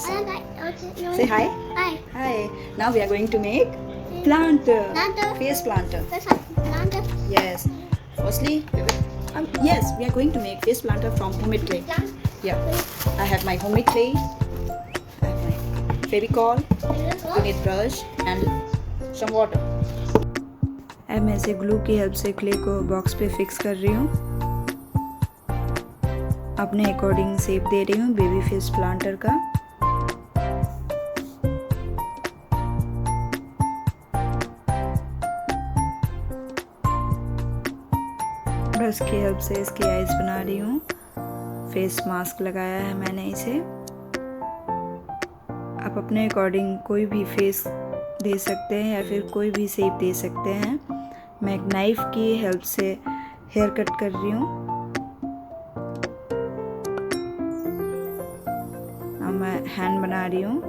guys. Say hi. Hi. Hi. Now we are going to make planter. Face planter. Yes. Firstly, yes, we are going to make face planter from homemade clay. Yeah. I have my homemade clay. I have my Fevicol. You need brush and some water. अब मैं इसे glue की help से clay को box पे fix कर रही हूँ. अपने अकॉर्डिंग शेप दे रही हूँ बेबी फेस प्लांटर का. ब्रश की हेल्प से इसकी आईज बना रही हूँ. फेस मास्क लगाया है मैंने इसे. आप अपने अकॉर्डिंग कोई भी फेस दे सकते हैं या फिर कोई भी शेप दे सकते हैं. मैं एक नाइफ की हेल्प से हेयर कट कर रही हूँ. अब मैं हैंड बना रही हूँ.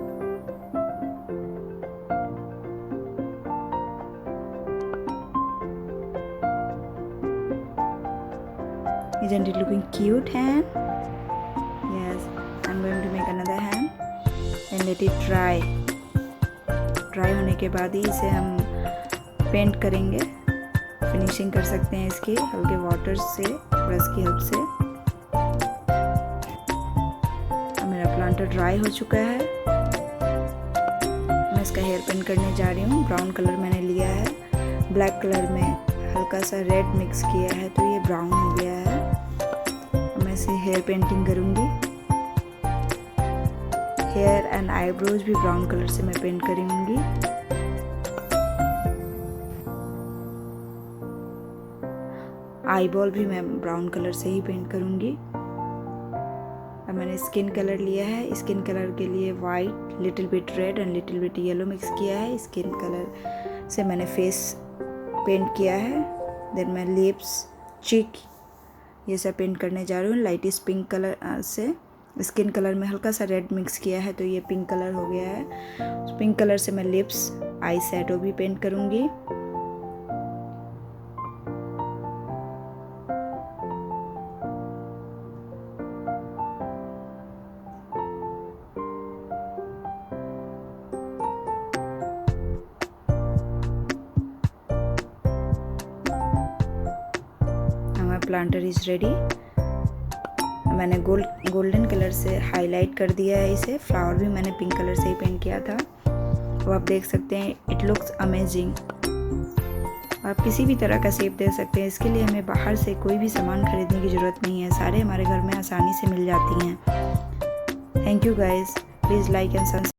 Isn't it looking cute hand? Yes, I'm going to make another hand and let it dry. Dry होने के बाद ही इसे हम पेंट करेंगे. फिनिशिंग कर सकते हैं इसकी हल्के वाटर से ब्रश की हेल्प से. अब मेरा प्लांटर ड्राई हो चुका है. मैं इसका हेयर पेंट करने जा रही हूँ. ब्राउन कलर मैंने लिया है. ब्लैक कलर में हल्का सा रेड मिक्स किया है तो ये ब्राउन हो गया है. मैं इसे हेयर पेंटिंग करूँगी. हेयर एंड आईब्रोज भी ब्राउन कलर से मैं पेंट करूँगी. आई बॉल भी मैं ब्राउन कलर से ही पेंट करूँगी. अब मैंने स्किन कलर लिया है. स्किन कलर के लिए white, little bit red and little bit yellow mix किया है. स्किन कलर से मैंने फेस पेंट किया है. देन मैं लिप्स, चीक ये सब पेंट करने जा रही हूँ लाइट पिंक कलर से. स्किन कलर में हल्का सा रेड मिक्स किया है तो ये पिंक कलर हो गया है. पिंक कलर से मैं लिप्स, आई शैडो भी पेंट करूँगी. Planter is ready. मैंने गोल्डन कलर से हाईलाइट कर दिया है इसे. फ्लावर भी मैंने पिंक कलर से ही पेंट किया था. वो आप देख सकते हैं. It looks amazing. आप किसी भी तरह का शेप दे सकते हैं. इसके लिए हमें बाहर से कोई भी सामान खरीदने की ज़रूरत नहीं है. सारे हमारे घर में आसानी से मिल जाती हैं. Thank you guys. Please like and subscribe.